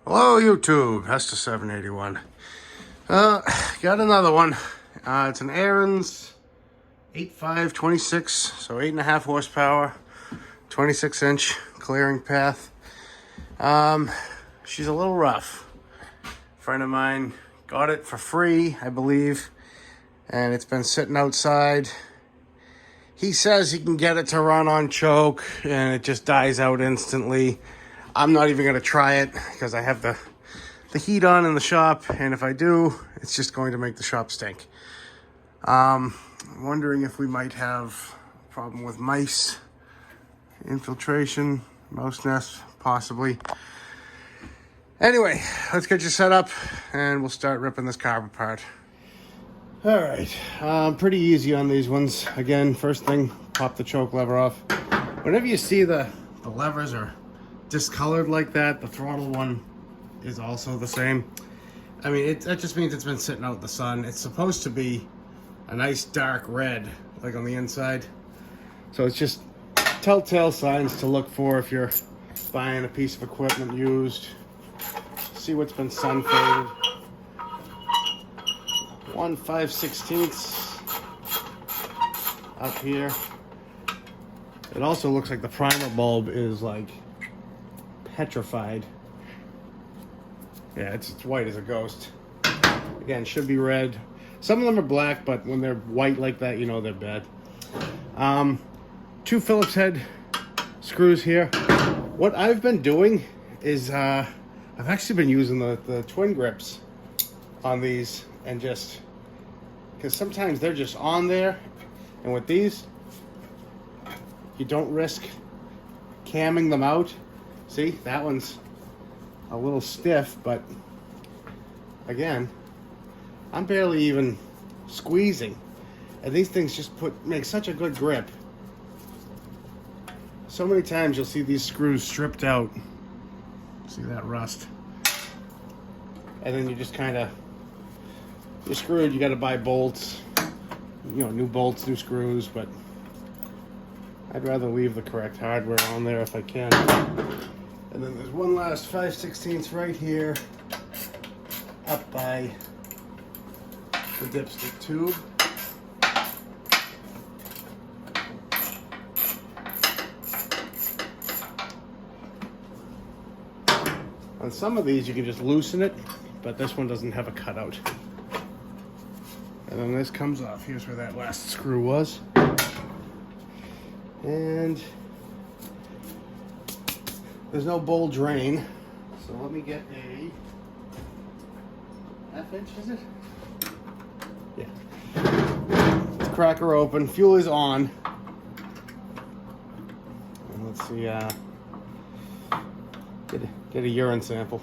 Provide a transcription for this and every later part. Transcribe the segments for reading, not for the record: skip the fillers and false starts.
Hello YouTube, Hester 781. Got another one. It's an Ariens 8526, so 8.5 horsepower, 26-inch clearing path. She's a little rough. A friend of mine got it for free, I believe, and it's been sitting outside. He says he can get it to run on choke and it just dies out instantly. I'm not even going to try it because I have the heat on in the shop, and if I do, it's just going to make the shop stink. I'm wondering if we might have a problem with mice infiltration, mouse nests, possibly. Anyway, let's get you set up and we'll start ripping this carb apart. All right, pretty easy on these ones. Again, first thing, pop the choke lever off. Whenever you see the levers are discolored like that, the throttle one is also the same. I mean, that just means it's been sitting out in the sun. It's supposed to be a nice dark red, like on the inside. So it's just telltale signs to look for if you're buying a piece of equipment used. See what's been sun faded. 1 5/16 up here. It also looks like the primer bulb is like petrified. Yeah, it's white as a ghost. Again, should be red. Some of them are black, but when they're white like that, you know they're bad. 2 Phillips head screws here. What I've been doing is I've actually been using the twin grips on these, and just because sometimes they're just on there, and with these you don't risk camming them out. See, that one's a little stiff, but again, I'm barely even squeezing, and these things just make such a good grip. So many times you'll see these screws stripped out. See that rust? And then you just kind of, you're screwed. You got to buy bolts, new bolts, new screws, but I'd rather leave the correct hardware on there if I can. And then there's one last 5/16 right here, up by the dipstick tube. On some of these you can just loosen it, but this one doesn't have a cutout. And then this comes off. Here's where that last screw was. And there's no bowl drain, so let me get a half-inch, is it? Yeah. Let's crack her open. Fuel is on. And let's see, get a urine sample.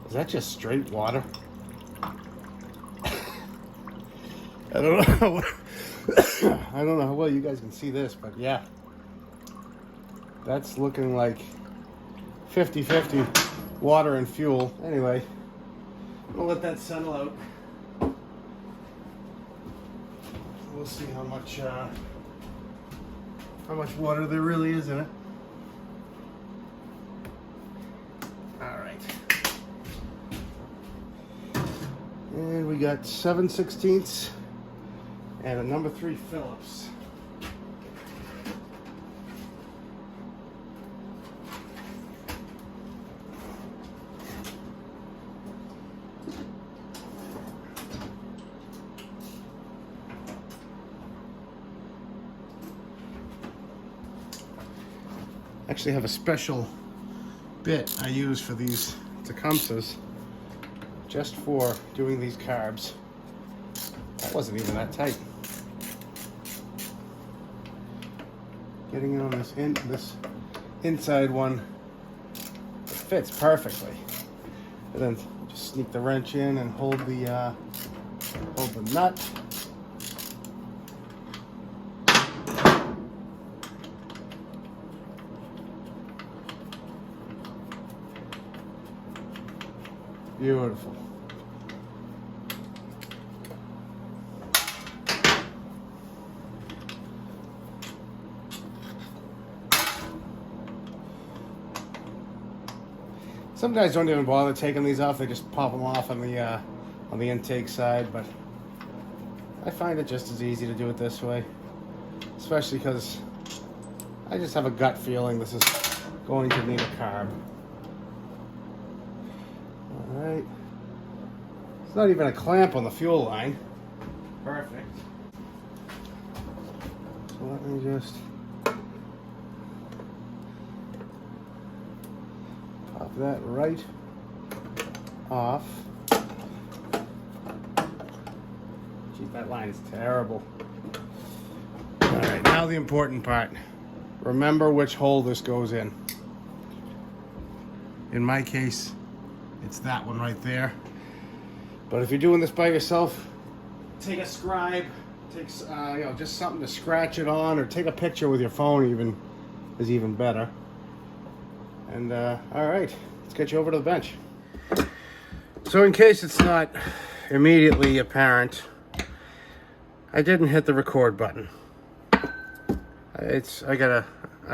Is that just straight water? I don't know. I don't know how well you guys can see this, but yeah. That's looking like 50-50 water and fuel. Anyway, we'll let that settle out. We'll see how much water there really is in it. All right. And we got 7/16 and a number 3 Phillips. Actually have a special bit I use for these Tecumsehs, just for doing these carbs. That wasn't even that tight. Getting it on this inside one, it fits perfectly. And then just sneak the wrench in and hold the nut. Beautiful. Some guys don't even bother taking these off. They just pop them off on the intake side, but I find it just as easy to do it this way, especially because I just have a gut feeling this is going to need a carb. All right. It's not even a clamp on the fuel line. Perfect. So let me just pop that right off. Geez, that line is terrible. All right, now the important part. Remember which hole this goes in. In my case, it's that one right there. But if you're doing this by yourself, take a scribe, take just something to scratch it on, or take a picture with your phone. Is even better. And all right, let's get you over to the bench. So in case it's not immediately apparent, I didn't hit the record button. I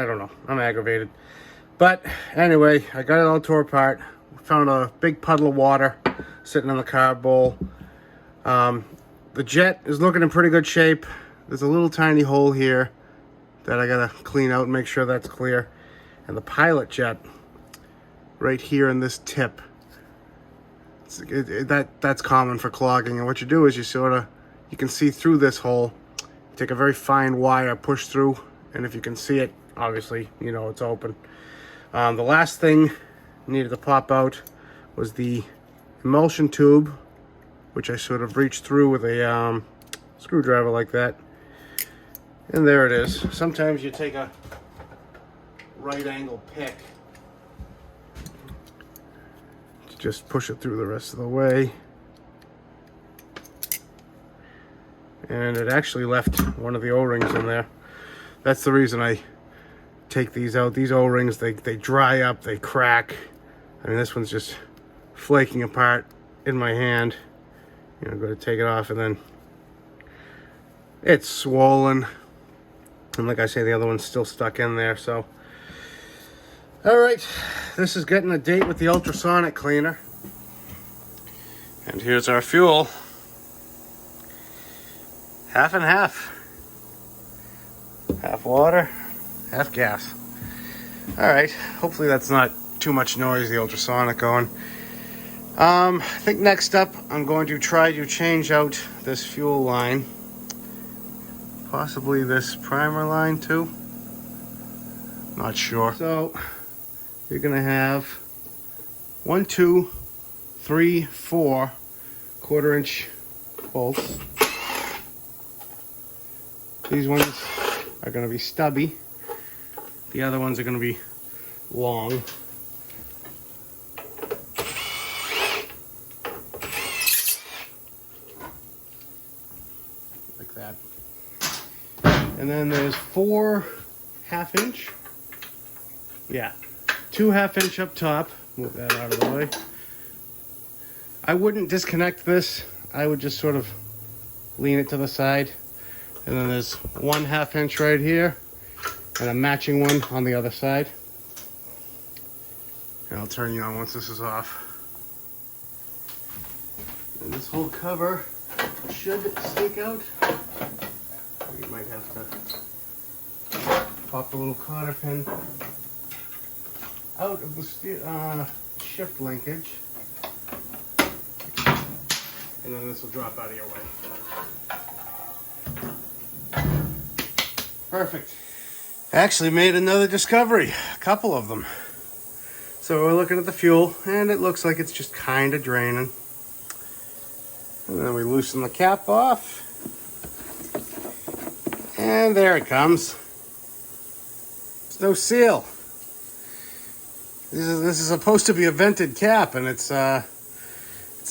don't know, I'm aggravated. But anyway, I got it all tore apart. Found a big puddle of water sitting in the carb bowl. The jet is looking in pretty good shape. There's a little tiny hole here that I gotta clean out and make sure that's clear. And the pilot jet right here in this tip, that's common for clogging. And what you do is you can see through this hole. You take a very fine wire, push through, and if you can see it, obviously you know it's open. The last thing needed to pop out was the emulsion tube, which I sort of reached through with a screwdriver like that. And there it is. Sometimes you take a right angle pick to just push it through the rest of the way. And it actually left one of the O-rings in there. That's the reason I take these out. These O-rings, they dry up, they crack. I mean, this one's just flaking apart in my hand. I'm going to take it off, and then it's swollen. And like I say, the other one's still stuck in there. So, all right, this is getting a date with the ultrasonic cleaner. And here's our fuel. Half and half. Half water, half gas. All right, hopefully that's not too much noise, the ultrasonic going. I think next up, I'm going to try to change out this fuel line. Possibly this primer line too. Not sure. So, you're gonna have 1, 2, 3, 4 1/4-inch bolts. These ones are gonna be stubby. The other ones are gonna be long. Like that. And then there's 4 1/2-inch. Yeah, 2 1/2-inch up top. Move that out of the way. I wouldn't disconnect this. I would just sort of lean it to the side. And then there's 1 1/2-inch right here and a matching one on the other side. And I'll turn you on once this is off. And this whole cover should stick out. You might have to pop the little cotter pin out of the shift linkage. And then this will drop out of your way. Perfect. Actually made another discovery, a couple of them. So we're looking at the fuel, and it looks like it's just kind of draining. And then we loosen the cap off. And there it comes. There's no seal. This is supposed to be a vented cap, and it's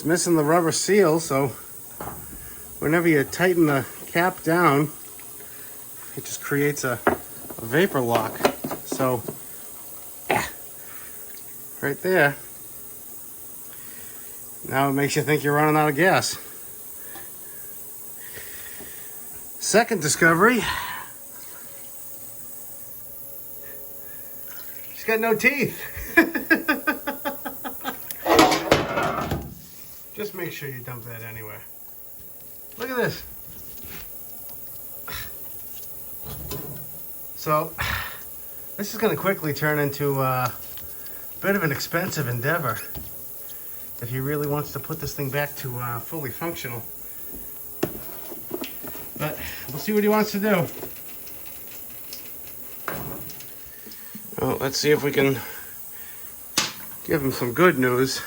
missing the rubber seal, so whenever you tighten the cap down, it just creates a vapor lock. So, right there. Now it makes you think you're running out of gas. Second discovery. She's got no teeth. Just make sure you dump that anywhere. Look at this. So, this is going to quickly turn into a bit of an expensive endeavor if he really wants to put this thing back to fully functional. But we'll see what he wants to do. Well, let's see if we can give him some good news.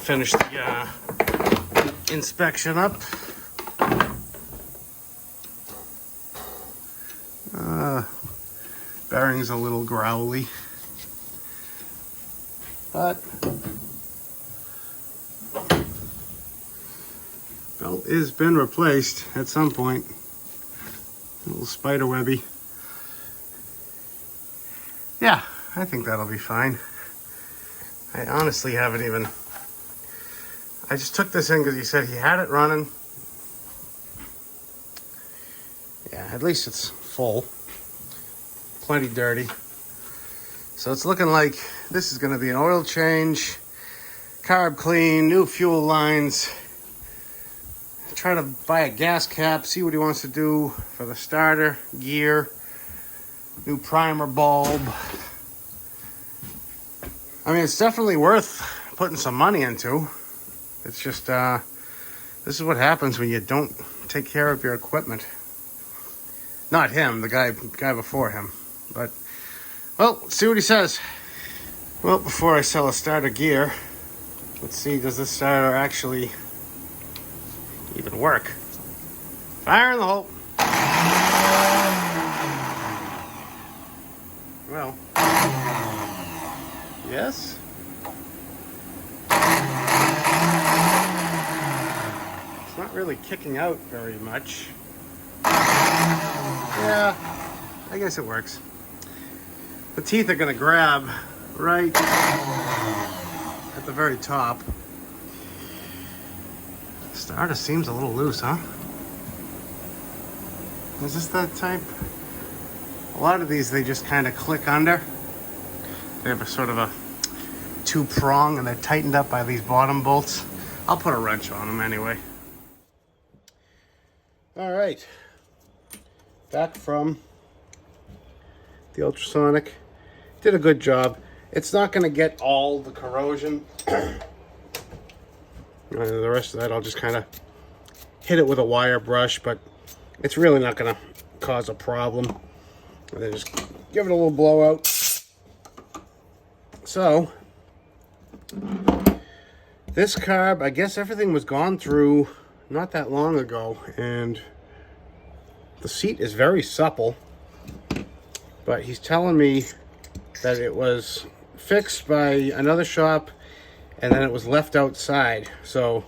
Finish the inspection up. Bearing's a little growly, but belt has been replaced at some point. A little spider webby. Yeah, I think that'll be fine. I honestly haven't even... I just took this in because he said he had it running. Yeah, at least it's full. Plenty dirty. So it's looking like this is going to be an oil change, carb clean, new fuel lines. Try to buy a gas cap, see what he wants to do for the starter, gear, new primer bulb. I mean, it's definitely worth putting some money into. It's just, this is what happens when you don't take care of your equipment. Not him, the guy before him. But, well, let's see what he says. Well, before I sell a starter gear, let's see, does this starter actually even work? Fire in the hole. Well, yes. It's not really kicking out very much. Yeah, I guess it works. The teeth are going to grab right at the very top. The starter seems a little loose, huh? Is this that type? A lot of these, they just kind of click under. They have a sort of a two-prong and they're tightened up by these bottom bolts. I'll put a wrench on them anyway. All right. Back from the ultrasonic. Did a good job. It's not going to get all the corrosion. The rest of that I'll just kind of hit it with a wire brush, but it's really not going to cause a problem. And then just give it a little blowout. So this carb, I guess everything was gone through not that long ago, and the seat is very supple, but he's telling me that it was fixed by another shop and then it was left outside. So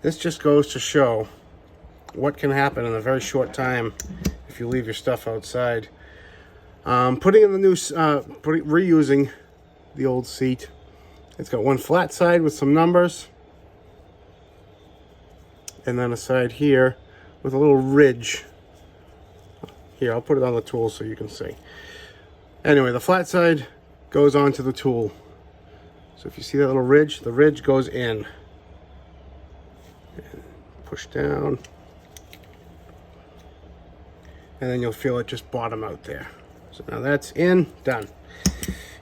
this just goes to show what can happen in a very short time if you leave your stuff outside. Putting in the new, reusing the old seat. It's got one flat side with some numbers, and then a side here with a little ridge. Here, I'll put it on the tool so you can see. Anyway, the flat side goes onto the tool. So if you see that little ridge, the ridge goes in. And push down. And then you'll feel it just bottom out there. So now that's in, done.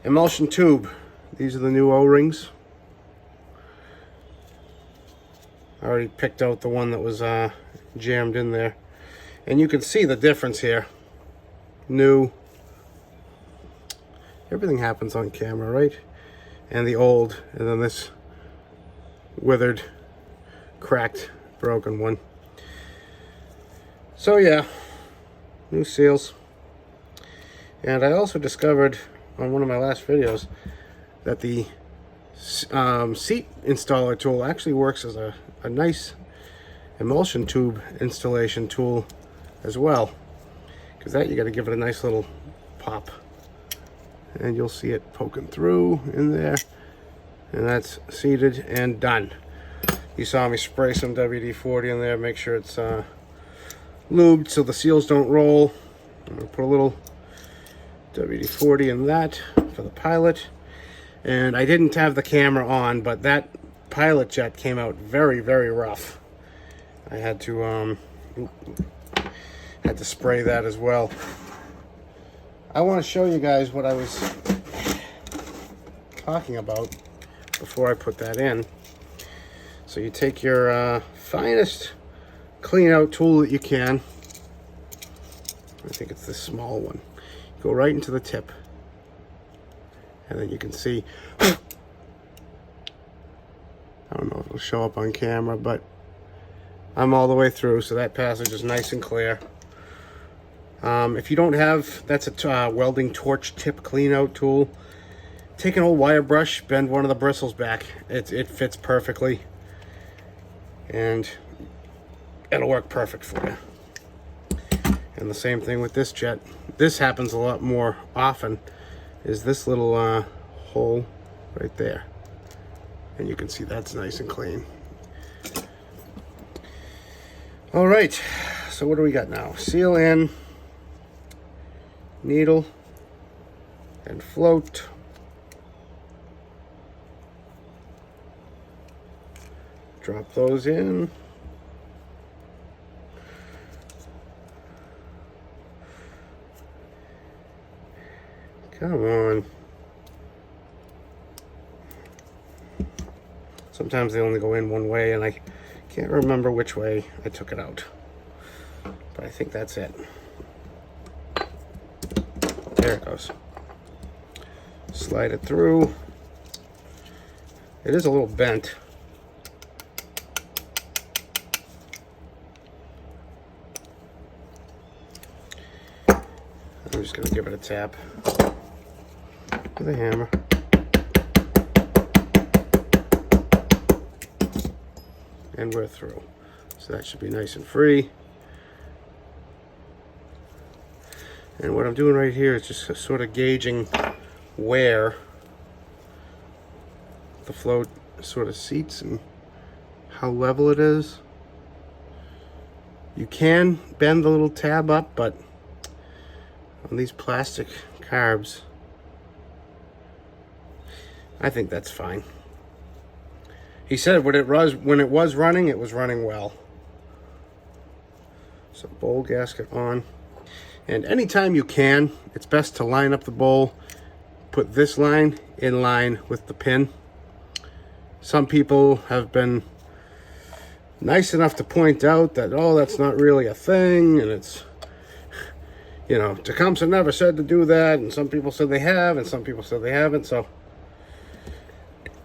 Emulsion tube. These are the new O-rings. I already picked out the one that was jammed in there. And you can see the difference here. New. Everything happens on camera, right? And the old, and then this withered, cracked, broken one. So yeah, new seals. And I also discovered on one of my last videos that the seat installer tool actually works as a nice emulsion tube installation tool as well, because that you got to give it a nice little pop, and you'll see it poking through in there, and that's seated and done. You saw me spray some WD-40 in there, make sure it's lubed so the seals don't roll. I'm gonna put a little WD-40 in that for the pilot. And I didn't have the camera on, but that pilot jet came out very, very rough. I had to spray that as well. I want to show you guys what I was talking about before I put that in. So you take your finest clean out tool that you can. I think it's this small one. Go right into the tip. And then you can see, I don't know if it'll show up on camera, but I'm all the way through, so that passage is nice and clear. If you don't have, that's a welding torch tip clean out tool. Take an old wire brush, bend one of the bristles back. It fits perfectly. And it'll work perfect for you. And the same thing with this jet. This happens a lot more often, is this little hole right there. And you can see that's nice and clean. All right, so what do we got now? Seal in, needle, and float. Drop those in. Come on. Sometimes they only go in one way, and I can't remember which way I took it out. But I think that's it. There it goes. Slide it through. It is a little bent. I'm just going to give it a tap with a hammer. And we're through. So that should be nice and free. And what I'm doing right here is just sort of gauging where the float sort of seats and how level it is. You can bend the little tab up, but on these plastic carbs, I think that's fine. He said when it was running, it was running well. So bowl gasket on. And anytime you can, it's best to line up the bowl, put this line in line with the pin. Some people have been nice enough to point out that, oh, that's not really a thing, and it's, you know, Tecumseh never said to do that, and some people said they have, and some people said they haven't, so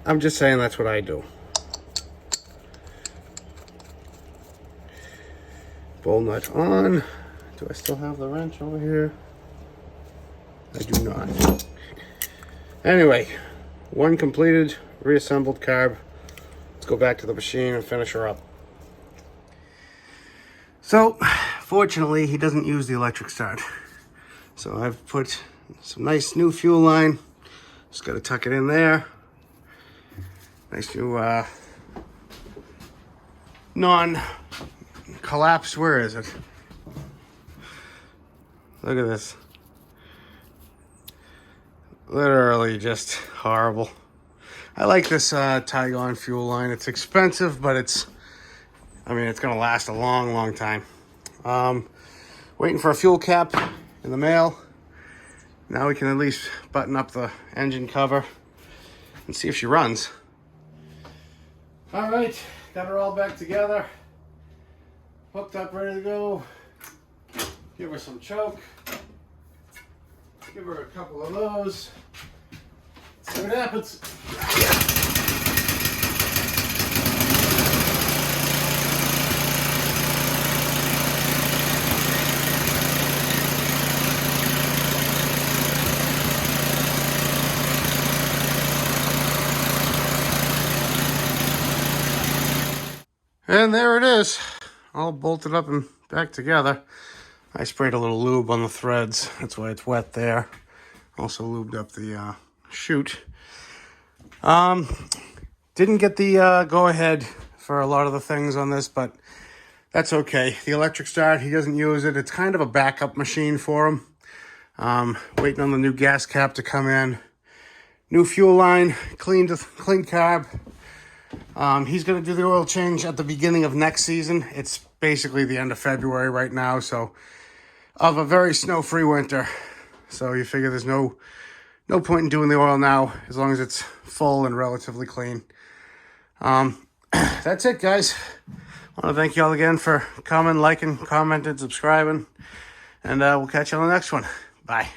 I'm just saying that's what I do. Bowl nut on. Do I still have the wrench over here? I do not. Anyway, one completed, reassembled carb. Let's go back to the machine and finish her up. So, fortunately, he doesn't use the electric start. So I've put some nice new fuel line. Just got to tuck it in there. Nice new non-collapsed, where is it? Look at this. Literally just horrible. I like this Tygon fuel line. It's expensive, but it's going to last a long, long time. Waiting for a fuel cap in the mail. Now we can at least button up the engine cover and see if she runs. All right, got her all back together. Hooked up, ready to go. Give her some choke. Give her a couple of those. See what happens. And there it is, all bolted up and back together. I sprayed a little lube on the threads. That's why it's wet there. Also lubed up the chute. Didn't get the go-ahead for a lot of the things on this, but that's okay. The electric start, he doesn't use it. It's kind of a backup machine for him. Waiting on the new gas cap to come in. New fuel line, clean carb. He's going to do the oil change at the beginning of next season. It's basically the end of February right now, so of a very snow-free winter. So you figure there's no point in doing the oil now as long as it's full and relatively clean. That's it, guys. I want to thank you all again for coming, liking, commenting, subscribing, and we'll catch you on the next one. Bye.